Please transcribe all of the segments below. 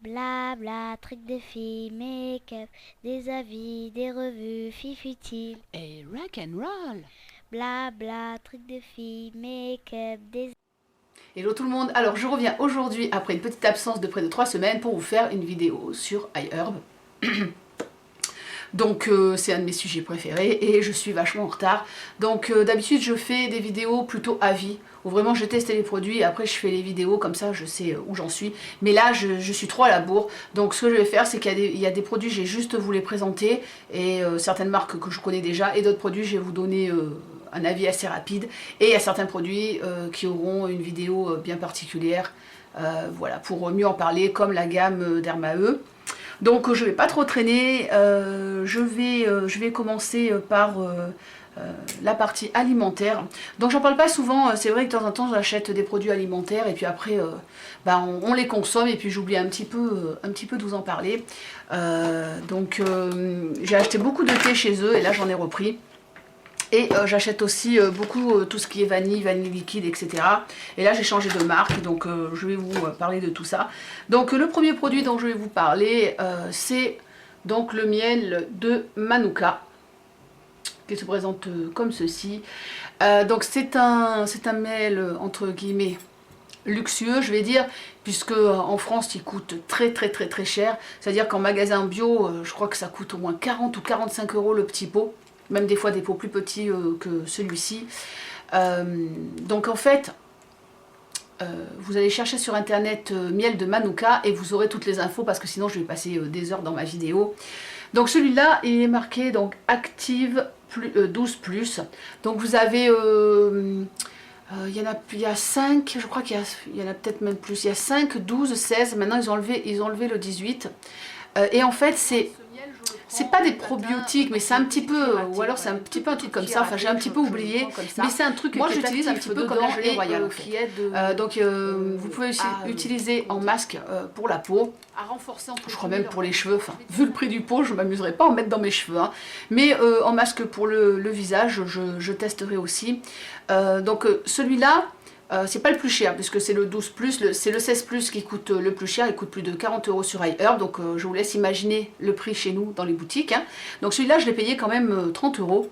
Blabla, trucs de filles, make-up, des avis, des revues, filles futiles. Et rock and roll. Blabla, trucs de filles, make-up, des... Hello tout le monde, alors je reviens aujourd'hui après une petite absence de près de 3 semaines pour vous faire une vidéo sur iHerb. Donc c'est un de mes sujets préférés et je suis vachement en retard. Donc d'habitude je fais des vidéos plutôt avis, où vraiment je teste les produits et après je fais les vidéos comme ça je sais où j'en suis. Mais là je suis trop à la bourre, donc ce que je vais faire c'est qu'il y a des produits, j'ai juste vous les présenter, et certaines marques que je connais déjà, et d'autres produits je vais vous donner un avis assez rapide. Et il y a certains produits qui auront une vidéo bien particulière, voilà, pour mieux en parler, comme la gamme Dermae. Donc je vais pas trop traîner, je vais commencer par la partie alimentaire. Donc j'en parle pas souvent, c'est vrai que de temps en temps j'achète des produits alimentaires et puis après on les consomme et puis j'oublie un petit peu de vous en parler. J'ai acheté beaucoup de thé chez eux et là j'en ai repris. Et j'achète aussi beaucoup tout ce qui est vanille liquide, etc. Et là j'ai changé de marque, donc je vais vous parler de tout ça. Donc le premier produit dont je vais vous parler, c'est donc le miel de Manuka, qui se présente comme ceci. Donc c'est un miel entre guillemets luxueux, je vais dire, puisque en France il coûte très cher. C'est-à-dire qu'en magasin bio, je crois que ça coûte au moins 40 ou 45 € le petit pot. Même des fois des pots plus petits que celui-ci. Donc en fait, vous allez chercher sur internet miel de Manuka et vous aurez toutes les infos, parce que sinon je vais passer des heures dans ma vidéo. Donc celui-là, il est marqué donc Active 12+. Donc vous avez... il y a 5, je crois qu'il y en a peut-être même plus. Il y a 5, 12, 16. Maintenant ils ont enlevé le 18. Et en fait c'est pas des probiotiques, mais c'est un petit peu, ou alors c'est un petit peu un truc comme ça, enfin j'ai un petit peu oublié, mais c'est un truc moi j'utilise un petit peu comme la gelée royale, donc vous pouvez aussi utiliser en masque pour la peau, je crois même pour les cheveux, enfin vu le prix du pot je m'amuserai pas à en mettre dans mes cheveux, hein. Mais en masque pour le visage je testerai aussi. Donc celui-là, c'est pas le plus cher puisque c'est le 12+, c'est le 16+ qui coûte le plus cher, il coûte plus de 40 € sur iHerb, donc je vous laisse imaginer le prix chez nous dans les boutiques, hein. Donc celui-là je l'ai payé quand même 30 €.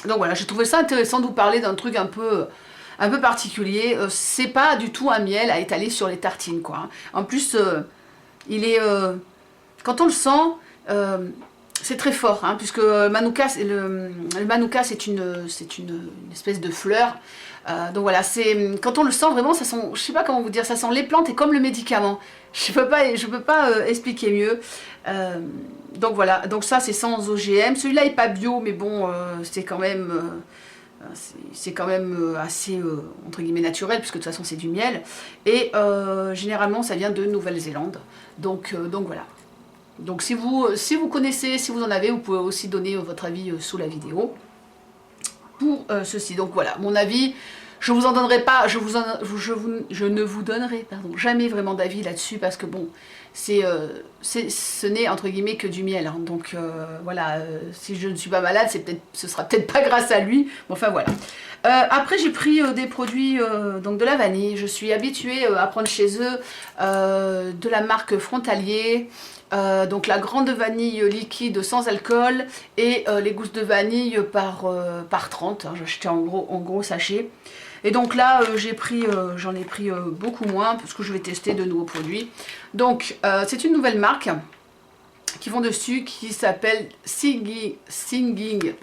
Donc voilà, j'ai trouvé ça intéressant de vous parler d'un truc un peu particulier. C'est pas du tout un miel à étaler sur les tartines, quoi, hein. En plus il est, quand on le sent, c'est très fort, hein, puisque Manuka, le Manuka c'est une espèce de fleur. Donc voilà, quand on le sent vraiment, ça sent, je sais pas comment vous dire, ça sent les plantes et comme le médicament. Je peux pas expliquer mieux. Donc voilà, donc ça c'est sans OGM. Celui-là est pas bio, mais bon, c'est quand même assez entre guillemets naturel, puisque de toute façon c'est du miel. Et généralement ça vient de Nouvelle-Zélande. Donc voilà. Donc si vous connaissez, si vous en avez, vous pouvez aussi donner votre avis sous la vidéo pour ceci. Donc voilà, mon avis, je vous en donnerai pas, je ne vous donnerai jamais vraiment d'avis là-dessus, parce que bon, ce n'est entre guillemets que du miel, hein. Donc voilà, si je ne suis pas malade, ce sera peut-être pas grâce à lui, mais enfin voilà. Après j'ai pris des produits, donc de la vanille. Je suis habituée à prendre chez eux de la marque Frontalier, donc la grande vanille liquide sans alcool et les gousses de vanille par 30, hein. J'ai acheté en gros sachet. Et donc là j'en ai pris beaucoup moins, parce que je vais tester de nouveaux produits. Donc c'est une nouvelle marque qui vont dessus, qui s'appelle Singing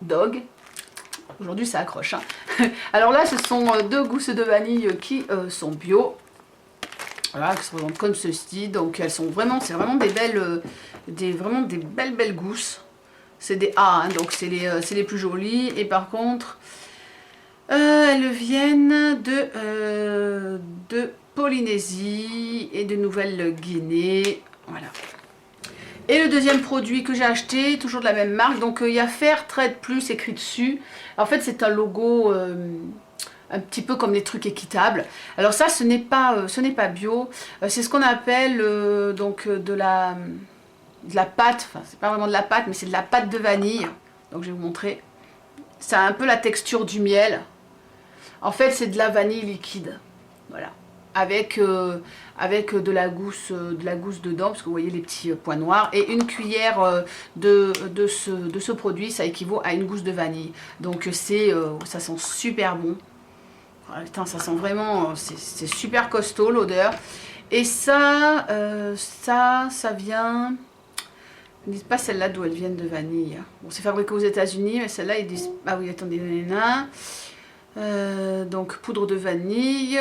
Dog. Aujourd'hui ça accroche, hein. Alors là ce sont 2 gousses de vanille qui sont bio. Voilà, qui se présentent comme ceci. Donc elles sont vraiment, c'est vraiment des belles, belles gousses. C'est des A, hein, donc c'est les plus jolies. Et par contre, elles viennent de Polynésie et de Nouvelle-Guinée. Voilà. Et le deuxième produit que j'ai acheté, toujours de la même marque, donc il y a Fair Trade Plus écrit dessus. En fait c'est un logo un petit peu comme les trucs équitables. Alors ça ce n'est pas bio, c'est ce qu'on appelle donc de la pâte, enfin c'est pas vraiment de la pâte, mais c'est de la pâte de vanille. Donc je vais vous montrer. Ça a un peu la texture du miel. En fait c'est de la vanille liquide. Voilà. avec de la gousse dedans, parce que vous voyez les petits points noirs, et une cuillère de ce produit, ça équivaut à une gousse de vanille. Donc ça sent super bon. Putain, ça sent vraiment, c'est super costaud l'odeur. Et ça vient... Ils ne disent pas celle-là d'où elles viennent de vanille. Bon, c'est fabriqué aux États-Unis, mais celle-là, ils disent... Ah oui, attendez, donc poudre de vanille,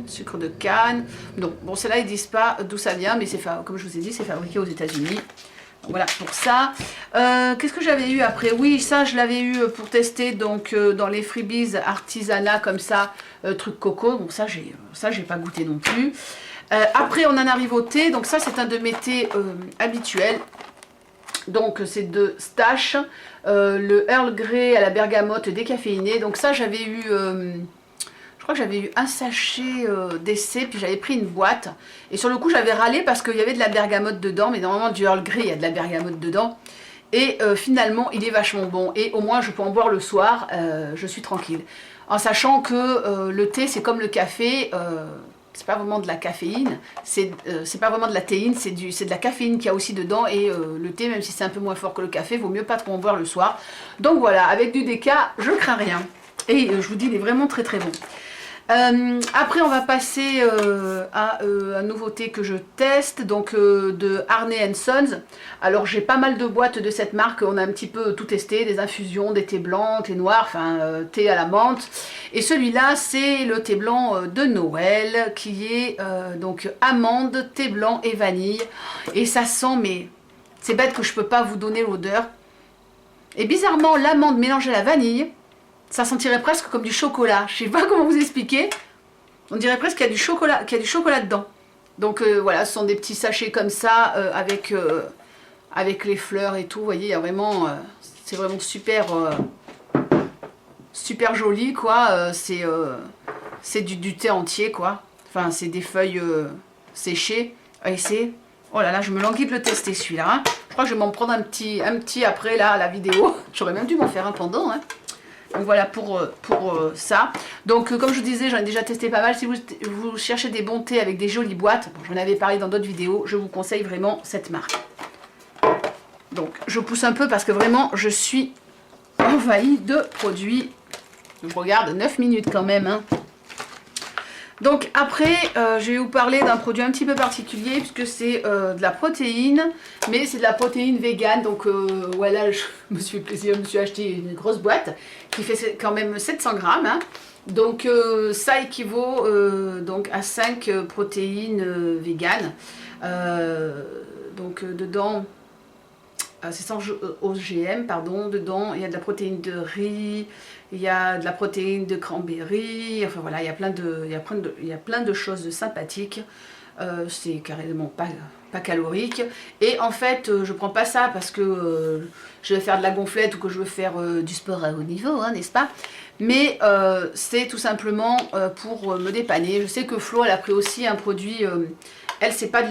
sucre de canne. Donc, bon, celle-là, ils disent pas d'où ça vient, mais comme je vous ai dit, c'est fabriqué aux États-Unis. Voilà pour ça. Qu'est-ce que j'avais eu après? Oui, ça je l'avais eu pour tester donc dans les freebies artisanat comme ça, truc coco. Bon, ça j'ai pas goûté non plus. Après on en arrive au thé. Donc ça c'est un de mes thés habituels. Donc c'est de Stash, le Earl Grey à la bergamote décaféiné. Donc ça j'avais eu... je crois que j'avais eu un sachet d'essai, puis j'avais pris une boîte. Et sur le coup, j'avais râlé parce qu'il y avait de la bergamote dedans. Mais normalement, du Earl Grey, il y a de la bergamote dedans. Et finalement, il est vachement bon. Et au moins, je peux en boire le soir. Je suis tranquille. En sachant que le thé, c'est comme le café. C'est pas vraiment de la caféine. C'est pas vraiment de la théine. C'est de la caféine qu'il y a aussi dedans. Et le thé, même si c'est un peu moins fort que le café, vaut mieux pas trop en boire le soir. Donc voilà, avec du déca, je crains rien. Et je vous dis, il est vraiment très très bon. Après on va passer à un nouveau thé que je teste, donc de Arne Sons. Alors j'ai pas mal de boîtes de cette marque, on a un petit peu tout testé, des infusions, des thés blancs, thé noirs, enfin thé à la menthe. Et celui-là c'est le thé blanc de Noël qui est donc amande, thé blanc et vanille. Et ça sent, mais c'est bête que je peux pas vous donner l'odeur. Et bizarrement l'amande mélangée à la vanille, ça sentirait presque comme du chocolat. Je sais pas comment vous expliquer. On dirait presque qu'il y a du chocolat dedans. Donc voilà, ce sont des petits sachets comme ça avec les fleurs et tout. Vous voyez, il y a vraiment, c'est vraiment super, super joli quoi. C'est du thé entier quoi. Enfin, c'est des feuilles séchées. Et c'est, oh là là, je me languis de le tester celui-là. Hein. Je crois que je vais m'en prendre un petit après là à la vidéo. J'aurais même dû m'en faire un pendant. Hein. Donc voilà pour ça. Donc comme je vous disais, j'en ai déjà testé pas mal. Si vous cherchez des bons thés avec des jolies boîtes, bon, j'en avais parlé dans d'autres vidéos, je vous conseille vraiment cette marque. Donc je pousse un peu parce que vraiment je suis envahie de produits. Je regarde 9 minutes quand même. Hein. Donc après, je vais vous parler d'un produit un petit peu particulier puisque c'est de la protéine, mais c'est de la protéine végane. Donc voilà, je me suis fait plaisir, je me suis acheté une grosse boîte qui fait quand même 700 grammes. Hein. Donc ça équivaut donc à 5 protéines véganes. Donc dedans... c'est sans OGM, pardon, dedans il y a de la protéine de riz, il y a de la protéine de cranberry, enfin voilà, il y a plein de choses sympathiques, c'est carrément pas calorique, et en fait je prends pas ça parce que je vais faire de la gonflette ou que je veux faire du sport à haut niveau, hein, n'est-ce pas, mais c'est tout simplement pour me dépanner. Je sais que Flo elle a pris aussi un produit... elle, c'est pas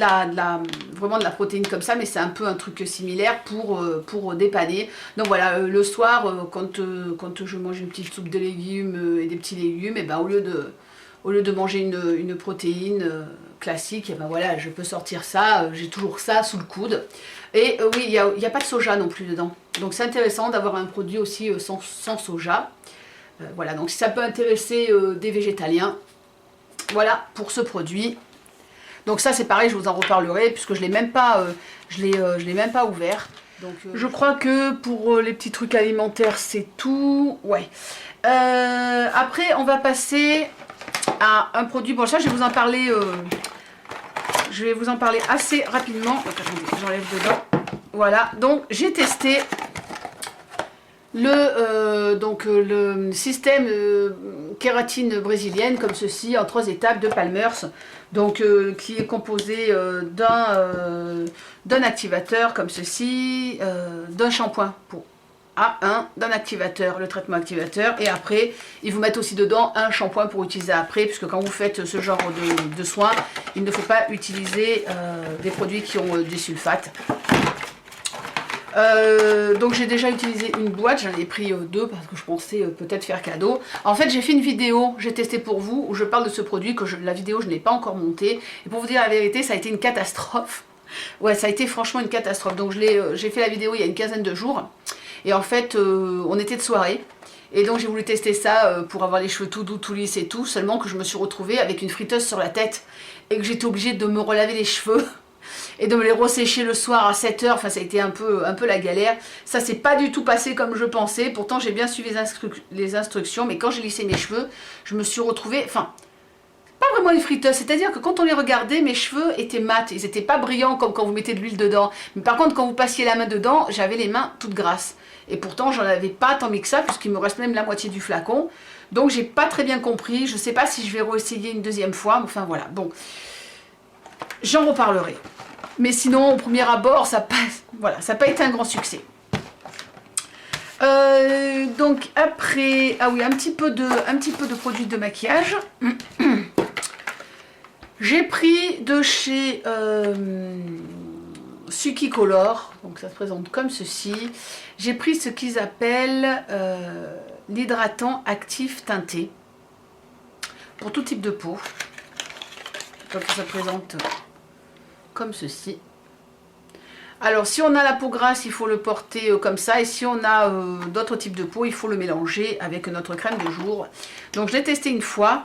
vraiment de la protéine comme ça, mais c'est un peu un truc similaire pour dépanner. Donc voilà, le soir, quand je mange une petite soupe de légumes et des petits légumes, et ben au lieu de manger une protéine classique, et ben voilà, je peux sortir ça, j'ai toujours ça sous le coude. Et oui, il n'y a pas de soja non plus dedans. Donc c'est intéressant d'avoir un produit aussi sans soja. Voilà, donc si ça peut intéresser des végétaliens, voilà pour ce produit. Donc ça c'est pareil, je vous en reparlerai puisque je l'ai même pas ouvert. Donc, je crois que pour les petits trucs alimentaires c'est tout. Ouais. Après on va passer à un produit. Bon ça je vais vous en parler. Je vais vous en parler assez rapidement. Donc, attendez, j'enlève dedans. Voilà. Donc j'ai testé le système kératine brésilienne comme ceci en 3 étapes de Palmer's, donc qui est composé d'un activateur comme ceci, d'un shampoing pour A1, d'un activateur, le traitement activateur, et après ils vous mettent aussi dedans un shampoing pour utiliser après, puisque quand vous faites ce genre de soins, il ne faut pas utiliser des produits qui ont des sulfates. Donc j'ai déjà utilisé une boîte, j'en ai pris deux parce que je pensais peut-être faire cadeau. En fait j'ai fait une vidéo, j'ai testé pour vous, où je parle de ce produit, la vidéo je n'ai pas encore montée. Et pour vous dire la vérité, ça a été une catastrophe. Ouais, ça a été franchement une catastrophe. Donc j'ai fait la vidéo il y a une quinzaine de jours. Et en fait, on était de soirée. Et donc j'ai voulu tester ça pour avoir les cheveux tout doux, tout lisses et tout. Seulement que je me suis retrouvée avec une friteuse sur la tête. Et que j'étais obligée de me relaver les cheveux. Et de me les ressécher le soir à 7 h. Enfin, ça a été un peu la galère. Ça s'est pas du tout passé comme je pensais. Pourtant, j'ai bien suivi les instructions. Mais quand j'ai lissé mes cheveux, je me suis retrouvée... Enfin, pas vraiment une friteuse. C'est-à-dire que quand on les regardait, mes cheveux étaient mat. Ils n'étaient pas brillants comme quand vous mettez de l'huile dedans. Mais par contre, quand vous passiez la main dedans, j'avais les mains toutes grasses. Et pourtant, j'en avais pas tant mis que ça, puisqu'il me reste même la moitié du flacon. Donc, j'ai pas très bien compris. Je sais pas si je vais réessayer une deuxième fois. Mais enfin, voilà. Bon, j'en reparlerai. Mais sinon, au premier abord, ça passe. Voilà, ça n'a pas été un grand succès. Donc après, ah oui, un petit peu de produits de maquillage. J'ai pris de chez Suki Color, donc ça se présente comme ceci. J'ai pris ce qu'ils appellent l'hydratant actif teinté pour tout type de peau. Donc ça se présente comme ceci. Alors si on a la peau grasse, il faut le porter comme ça, et si on a d'autres types de peau, il faut le mélanger avec notre crème de jour. Donc je l'ai testé une fois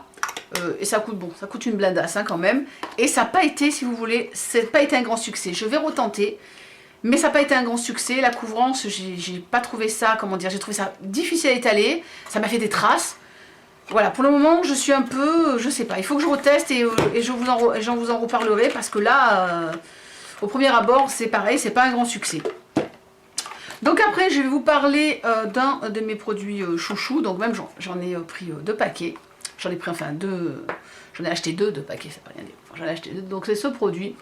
et ça coûte bon, ça coûte une blindasse hein, quand même, et ça n'a pas été, si vous voulez, ça n'a pas été un grand succès. Je vais retenter, mais ça n'a pas été un grand succès. La couvrance, j'ai pas trouvé ça, comment dire, j'ai trouvé ça difficile à étaler, ça m'a fait des traces. Voilà, pour le moment, je suis un peu, je sais pas, il faut que je reteste et j'en vous en reparlerai parce que là, au premier abord, c'est pareil, c'est pas un grand succès. Donc après, je vais vous parler d'un de mes produits chouchou. Donc même, j'en ai pris 2 paquets. J'en ai pris enfin 2, j'en ai acheté 2 paquets, ça veut rien dire. Enfin, j'en ai acheté 2. Donc c'est ce produit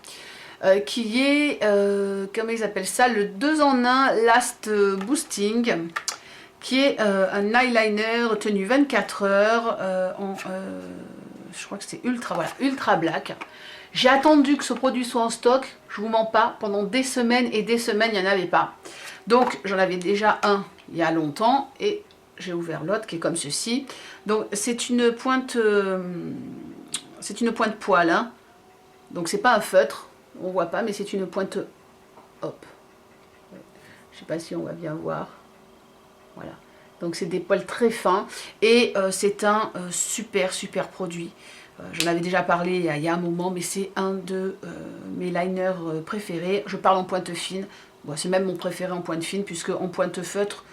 qui est, comment ils appellent ça, le 2 en 1 Last Boosting, qui est un eyeliner tenu 24 heures en, je crois que c'est ultra black. J'ai attendu que ce produit soit en stock, je vous mens pas, pendant des semaines et des semaines, il n'y en avait pas. Donc j'en avais déjà un il y a longtemps et j'ai ouvert l'autre qui est comme ceci. Donc c'est une pointe poil, hein. Donc c'est pas un feutre, on voit pas, mais c'est une pointe, hop. Je sais pas si on va bien voir. Voilà, donc c'est des poils très fins et c'est un super produit. J'en avais déjà parlé il y a un moment, mais c'est un de mes liners préférés. Je parle en pointe fine, bon, c'est même mon préféré en pointe fine, puisque en pointe feutre,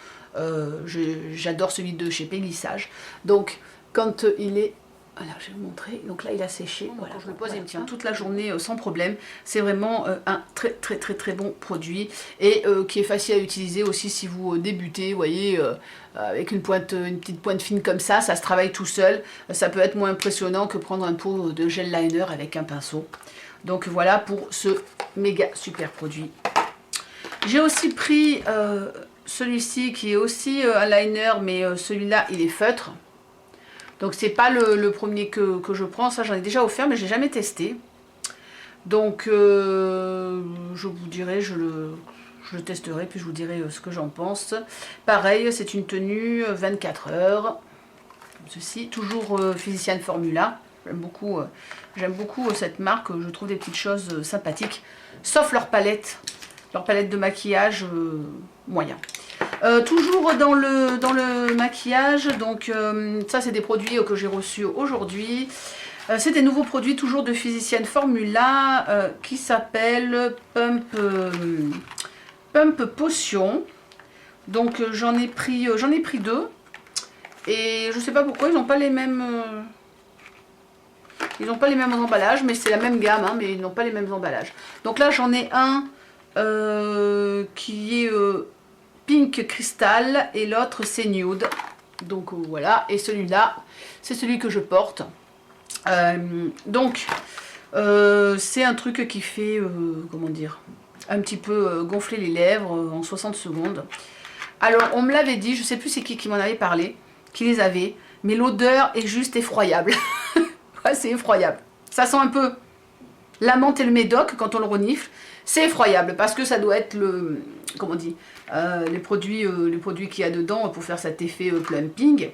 j'adore celui de chez Pélissage. Donc quand il est... Alors je vais vous montrer, donc là il a séché, voilà, je le pose et il me tient toute la journée sans problème. C'est vraiment un très bon produit et qui est facile à utiliser aussi si vous débutez, vous voyez, avec une petite pointe fine comme ça se travaille tout seul. Ça peut être moins impressionnant que prendre un pot de gel liner avec un pinceau. Donc voilà pour ce méga super produit. J'ai aussi pris celui-ci qui est aussi un liner, mais celui-là il est feutre. Donc c'est pas le premier que je prends, ça j'en ai déjà offert mais j'ai jamais testé. Donc je vous dirai, je le testerai puis je vous dirai ce que j'en pense. Pareil, c'est une tenue 24 heures, comme ceci, toujours Physician Formula. J'aime beaucoup cette marque, je trouve des petites choses sympathiques, sauf leur palette de maquillage moyen. Toujours dans le maquillage, donc ça c'est des produits que j'ai reçus aujourd'hui. C'est des nouveaux produits toujours de Physician Formula qui s'appellent Pump Potion. Donc j'en ai pris 2 et je sais pas pourquoi ils n'ont pas les mêmes emballages, mais c'est la même gamme hein, mais ils n'ont pas les mêmes emballages. Donc là j'en ai un qui est Pink Crystal et l'autre c'est Nude. Donc voilà, et celui-là c'est celui que je porte. Donc c'est un truc qui fait comment dire, un petit peu gonfler les lèvres en 60 secondes. Alors on me l'avait dit, je sais plus c'est qui m'en avait parlé, qui les avait, mais l'odeur est juste effroyable. Ouais, c'est effroyable, ça sent un peu la menthe et le médoc, quand on le renifle, c'est effroyable, parce que ça doit être le, comment on dit, les produits qu'il y a dedans pour faire cet effet plumping.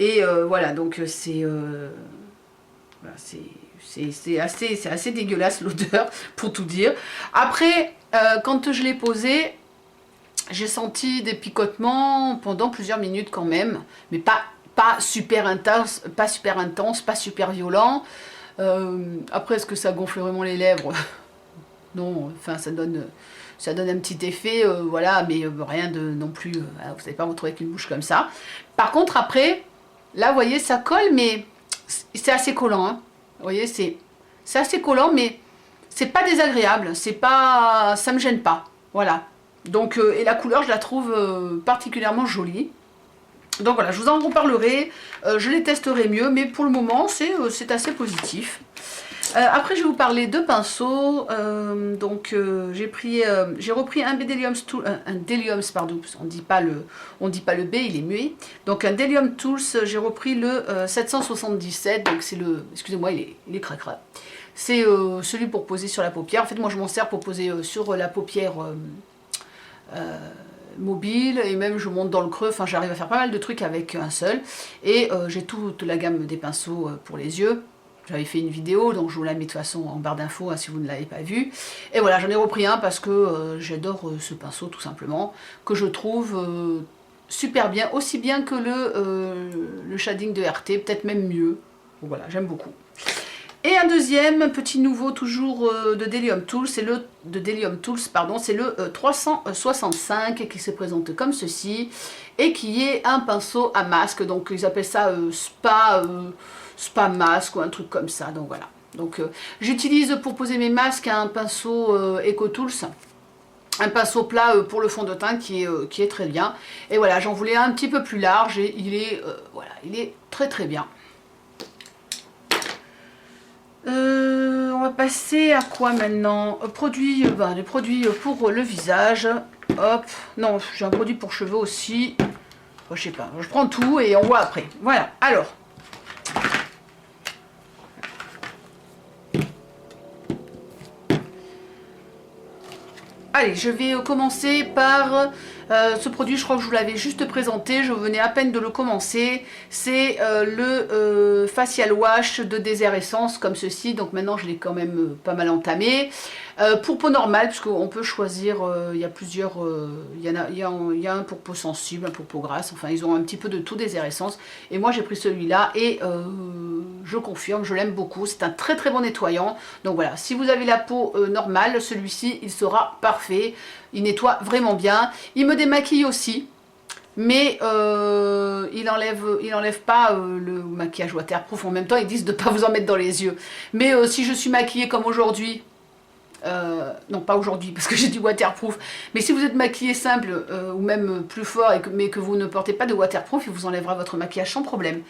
Et voilà, donc voilà, c'est assez dégueulasse l'odeur, pour tout dire. Après, quand je l'ai posé, j'ai senti des picotements pendant plusieurs minutes quand même, mais pas super intense, pas super violent. Après, est-ce que ça gonfle vraiment les lèvres? Non, enfin ça donne un petit effet, voilà, mais rien de non plus, vous n'allez pas vous retrouver avec une bouche comme ça. Par contre, après, là, vous voyez, ça colle, mais c'est assez collant, hein. Vous voyez, c'est assez collant, mais c'est pas désagréable, ça me gêne pas, voilà. Donc, et la couleur, je la trouve particulièrement jolie. Donc voilà, je vous en reparlerai, je les testerai mieux, mais pour le moment, c'est assez positif. Après, je vais vous parler de pinceaux. Donc, j'ai repris un Deliums, pardon, on dit pas le B, il est muet. Donc, un Delium Tools, j'ai repris le 777. Donc, c'est le, excusez-moi, il est cracra. C'est celui pour poser sur la paupière. En fait, moi, je m'en sers pour poser sur la paupière mobile, et même je monte dans le creux. Enfin, j'arrive à faire pas mal de trucs avec un seul. Et j'ai toute la gamme des pinceaux pour les yeux. J'avais fait une vidéo, donc je vous la mets de toute façon en barre d'infos, hein, si vous ne l'avez pas vue. Et voilà, j'en ai repris un parce que j'adore ce pinceau tout simplement, que je trouve super bien, aussi bien que le shading de RT, peut-être même mieux. Donc voilà, j'aime beaucoup. Et un deuxième petit nouveau, toujours de Delium Tools, c'est le 365 qui se présente comme ceci, et qui est un pinceau à masque. Donc ils appellent ça spa masque ou un truc comme ça. Donc voilà. Donc j'utilise pour poser mes masques un pinceau EcoTools, un pinceau plat pour le fond de teint qui est très bien. Et voilà, j'en voulais un petit peu plus large, et voilà, il est très très bien. On va passer à quoi maintenant? Les produits pour le visage. Hop, non, j'ai un produit pour cheveux aussi. Bon, je sais pas, je prends tout et on voit après. Voilà, alors. Allez, je vais commencer par ce produit. Je crois que je vous l'avais juste présenté, je venais à peine de le commencer. C'est le Facial Wash de Désert Essence, comme ceci. Donc maintenant, je l'ai quand même pas mal entamé. Pour peau normale, parce qu'on peut choisir, il y a plusieurs, il y a un pour peau sensible, un pour peau grasse, enfin ils ont un petit peu de tout Désert Essence. Et moi j'ai pris celui-là et je confirme, je l'aime beaucoup, c'est un très très bon nettoyant. Donc voilà, si vous avez la peau normale, celui-ci il sera parfait, il nettoie vraiment bien. Il me démaquille aussi, mais il enlève pas le maquillage waterproof. En même temps, ils disent de ne pas vous en mettre dans les yeux. Mais si je suis maquillée comme aujourd'hui, non pas aujourd'hui parce que j'ai du waterproof, mais si vous êtes maquillé simple ou même plus fort, mais que vous ne portez pas de waterproof, il vous enlèvera votre maquillage sans problème.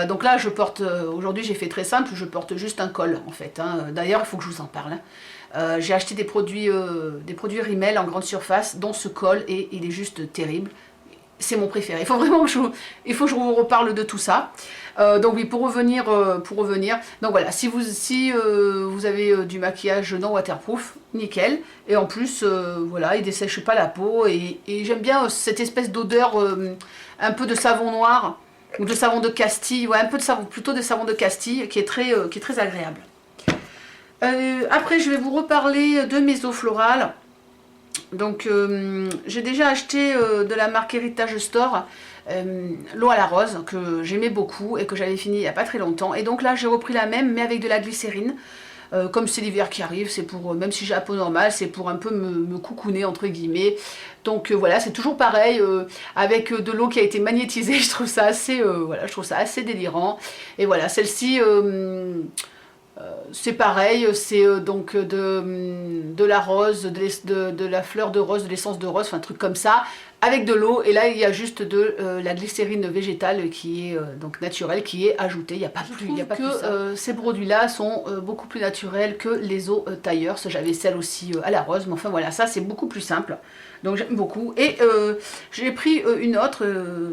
Donc là, je porte, aujourd'hui j'ai fait très simple, je porte juste un col en fait, hein. D'ailleurs, il faut que je vous en parle, hein. J'ai acheté des produits Rimmel en grande surface, dont ce col, et il est juste terrible. C'est mon préféré. Il faut vraiment que je vous reparle de tout ça. Donc oui, pour revenir, donc voilà, si vous avez du maquillage non waterproof, nickel. Et en plus, voilà, il dessèche pas la peau. Et j'aime bien cette espèce d'odeur un peu de savon noir ou de savon de Castille. Ouais, un peu de savon, plutôt de savon de Castille, qui est très agréable. Après, je vais vous reparler de mes eaux florales. Donc j'ai déjà acheté de la marque Heritage Store l'eau à la rose que j'aimais beaucoup et que j'avais fini il n'y a pas très longtemps, et donc là j'ai repris la même mais avec de la glycérine. Comme c'est l'hiver qui arrive, c'est pour, même si j'ai la peau normale, c'est pour un peu me coucouner entre guillemets. Donc voilà, c'est toujours pareil, avec de l'eau qui a été magnétisée. Je trouve ça assez, voilà, je trouve ça assez délirant. Et voilà, celle-ci, c'est pareil, c'est donc de la rose, de la fleur de rose, de l'essence de rose, enfin un truc comme ça, avec de l'eau. Et là il y a juste de la glycérine végétale qui est donc naturelle, qui est ajoutée. Il n'y a pas plus, il y a pas que ces produits-là sont beaucoup plus naturels que les eaux tailleurs. J'avais celle aussi à la rose, mais enfin voilà, ça c'est beaucoup plus simple. Donc j'aime beaucoup. Et j'ai pris une autre,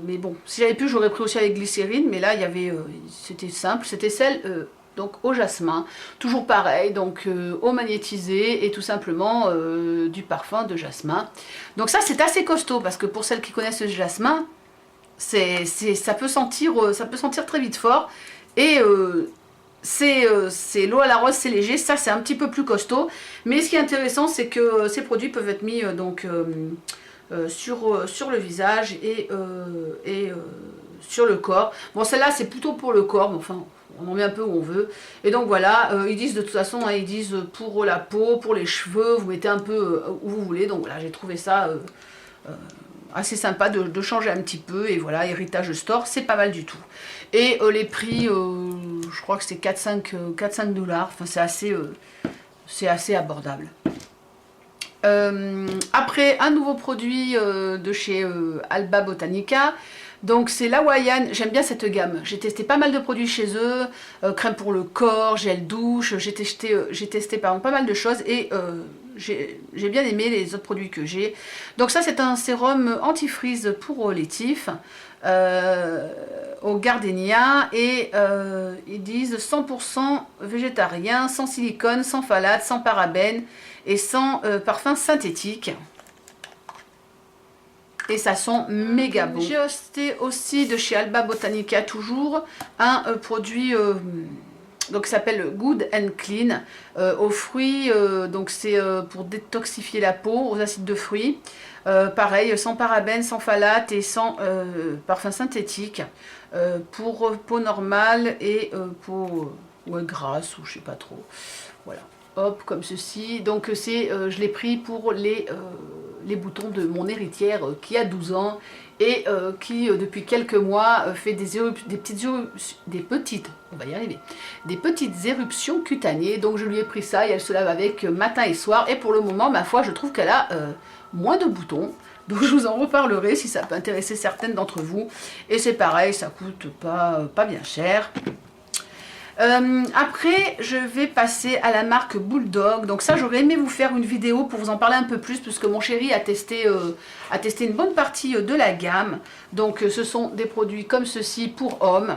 mais bon, si j'avais pu, j'aurais pris aussi avec glycérine, mais là il y avait, c'était simple, c'était celle donc au jasmin, toujours pareil, donc eau magnétisée et tout simplement du parfum de jasmin. Donc ça c'est assez costaud parce que pour celles qui connaissent le jasmin, ça peut sentir très vite fort et c'est l'eau à la rose, c'est léger, ça c'est un petit peu plus costaud, mais ce qui est intéressant c'est que ces produits peuvent être mis sur le visage et sur le corps. Bon, celle-là c'est plutôt pour le corps, mais enfin on en met un peu où on veut. Et donc voilà, ils disent de toute façon, hein, ils disent pour la peau, pour les cheveux, vous mettez un peu où vous voulez. Donc voilà, j'ai trouvé ça assez sympa de changer un petit peu. Et voilà, Héritage Store, c'est pas mal du tout. Et les prix, je crois que c'est 4-5 $. Enfin, c'est assez abordable. Après, un nouveau produit de chez Alba Botanica. Donc c'est l'Hawaïan, j'aime bien cette gamme. J'ai testé pas mal de produits chez eux, crème pour le corps, gel douche, j'ai testé pas mal de choses et j'ai bien aimé les autres produits que j'ai. Donc ça c'est un sérum anti-frizz pour les tifs au gardénia et ils disent 100% végétarien, sans silicone, sans phtalates, sans parabènes et sans parfum synthétique. Et ça sent méga bon. J'ai acheté aussi de chez Alba Botanica toujours un produit donc qui s'appelle Good and Clean aux fruits. Donc c'est pour détoxifier la peau, aux acides de fruits. Pareil, sans parabènes, sans phtalates et sans parfum synthétique. Pour peau normale et peau grasse ou je sais pas trop. Voilà. Hop, comme ceci. Donc je l'ai pris pour les boutons de mon héritière qui a 12 ans et qui depuis quelques mois fait des petites éruptions cutanées. Donc je lui ai pris ça et elle se lave avec matin et soir. Et pour le moment, ma foi, je trouve qu'elle a moins de boutons. Donc je vous en reparlerai si ça peut intéresser certaines d'entre vous. Et c'est pareil, ça coûte pas bien cher. Après je vais passer à la marque Bulldog. Donc ça j'aurais aimé vous faire une vidéo pour vous en parler un peu plus puisque mon chéri a testé une bonne partie de la gamme. Donc ce sont des produits comme ceci pour hommes.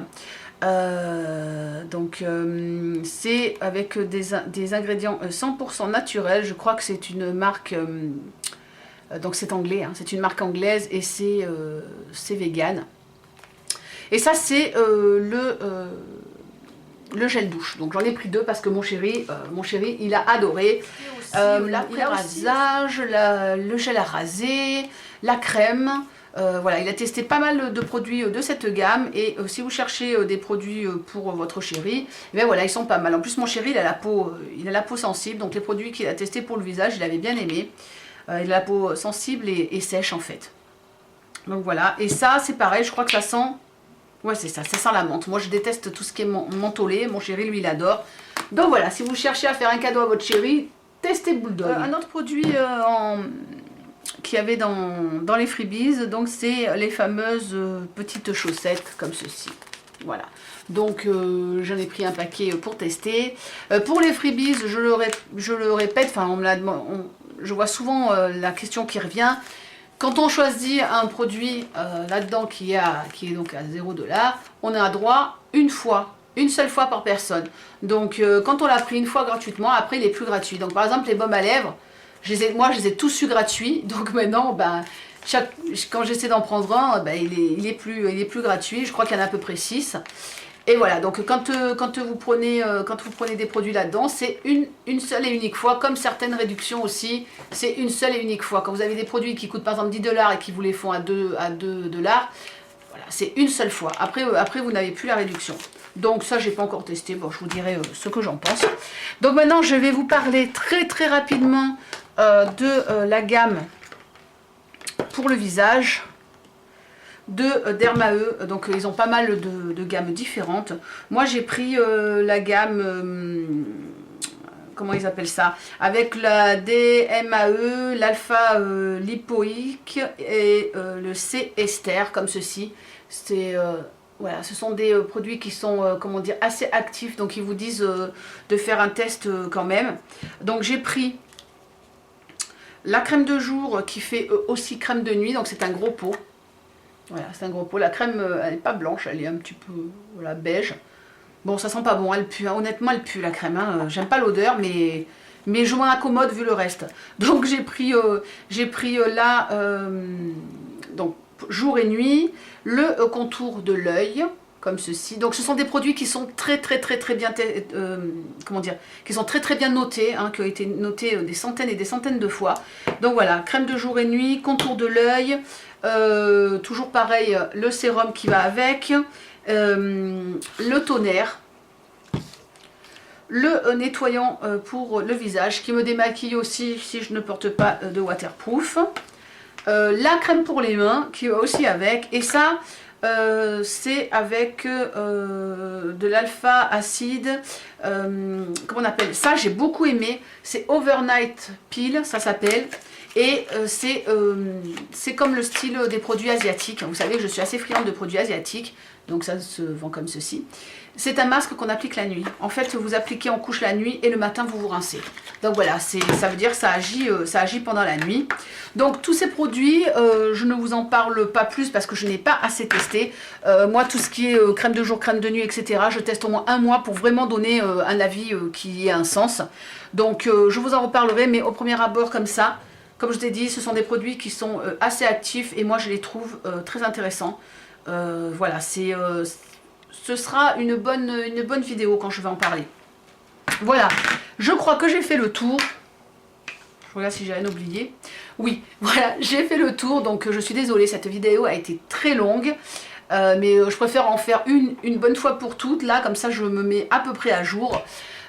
C'est avec des ingrédients 100% naturels. Je crois que c'est une marque donc c'est anglais, hein, c'est une marque anglaise et c'est vegan. Et ça c'est le gel douche. Donc j'en ai pris deux parce que mon chéri il a adoré. L'après-rasage, le gel à raser, la crème. Voilà, il a testé pas mal de produits de cette gamme et si vous cherchez des produits pour votre chéri, ben voilà, ils sont pas mal. En plus mon chéri il a la peau sensible, donc les produits qu'il a testés pour le visage, il avait bien aimé. Il a la peau sensible et sèche en fait. Donc voilà, et ça c'est pareil, je crois que ça sent... Ouais, c'est ça sent la menthe. Moi, je déteste tout ce qui est mentholé. Mon chéri, lui, il adore. Donc voilà, si vous cherchez à faire un cadeau à votre chéri, testez Bulldog. Un autre produit qu'il y avait dans les freebies, donc c'est les fameuses petites chaussettes comme ceci. Voilà. Donc j'en ai pris un paquet pour tester. Pour les freebies, je le répète, enfin je vois souvent la question qui revient. Quand on choisit un produit là-dedans qui est donc à 0 $, on a droit une seule fois par personne. Donc quand on l'a pris une fois gratuitement, après il est plus gratuit. Donc par exemple les baumes à lèvres, moi je les ai tous eu gratuits. Donc maintenant, ben, quand j'essaie d'en prendre un, ben, il est plus gratuit. Je crois qu'il y en a à peu près 6. Et voilà, donc quand vous prenez des produits là-dedans, c'est une seule et unique fois, comme certaines réductions aussi, c'est une seule et unique fois. Quand vous avez des produits qui coûtent par exemple 10 $ et qui vous les font à 2 $, voilà, c'est une seule fois. Après vous n'avez plus la réduction. Donc ça, j'ai pas encore testé, bon, je vous dirai ce que j'en pense. Donc maintenant, je vais vous parler très très rapidement de la gamme pour le visage de Dermae. Donc ils ont pas mal de gammes différentes. Moi j'ai pris la gamme comment ils appellent ça, avec la DMAE, l'alpha lipoïque et le C ester comme ceci. C'est voilà, ce sont des produits qui sont comment dire, assez actifs, donc ils vous disent de faire un test quand même. Donc j'ai pris la crème de jour qui fait aussi crème de nuit, donc c'est un gros pot. Voilà, c'est un gros pot. La crème, elle n'est pas blanche, elle est un petit peu voilà, beige. Bon, ça sent pas bon, elle pue, hein. Honnêtement, elle pue la crème. Hein. J'aime pas l'odeur, mais je m'en accommode vu le reste. Donc j'ai pris là, donc jour et nuit, le contour de l'œil, comme ceci. Donc ce sont des produits qui sont très bien, comment dire, qui sont très bien notés, hein, qui ont été notés des centaines et des centaines de fois. Donc voilà, crème de jour et nuit, contour de l'œil, toujours pareil, le sérum qui va avec, le toner, le nettoyant pour le visage qui me démaquille aussi si je ne porte pas de waterproof, la crème pour les mains qui va aussi avec, et ça c'est avec de l'alpha acide, comment on appelle ça, j'ai beaucoup aimé, c'est Overnight Peel, ça s'appelle. Et c'est comme le style des produits asiatiques. Vous savez que je suis assez friande de produits asiatiques. Donc ça se vend comme ceci. C'est un masque qu'on applique la nuit. En fait, vous appliquez en couche la nuit et le matin, vous vous rincez. Donc voilà, ça veut dire que ça agit pendant la nuit. Donc tous ces produits, je ne vous en parle pas plus parce que je n'ai pas assez testé. Moi, tout ce qui est crème de jour, crème de nuit, etc., je teste au moins un mois pour vraiment donner un avis qui ait un sens. Donc je vous en reparlerai, mais au premier abord comme ça, comme je t'ai dit, ce sont des produits qui sont assez actifs et moi je les trouve très intéressants. Voilà, ce sera une bonne vidéo quand je vais en parler. Voilà, je crois que j'ai fait le tour. Je regarde si j'ai rien oublié. Oui, voilà, j'ai fait le tour, donc je suis désolée, cette vidéo a été très longue. Mais je préfère en faire une bonne fois pour toutes, là, comme ça je me mets à peu près à jour.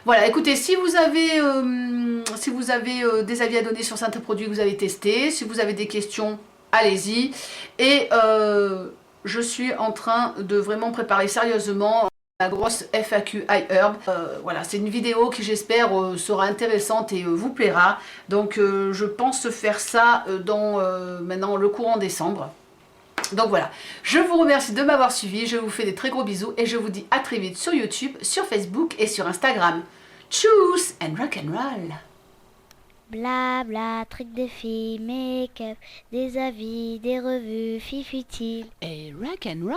Voilà, écoutez, si vous avez des avis à donner sur certains produits que vous avez testés, si vous avez des questions, allez-y. Et je suis en train de vraiment préparer sérieusement la grosse FAQ iHerb. Voilà, c'est une vidéo qui j'espère sera intéressante et vous plaira. Donc je pense faire ça dans maintenant le courant décembre. Donc voilà, je vous remercie de m'avoir suivi, je vous fais des très gros bisous et je vous dis à très vite sur YouTube, sur Facebook et sur Instagram. Tchuss and rock'n'roll. Blabla, trucs de filles, make-up, des avis, des revues, fifutile. Et rock'n'roll.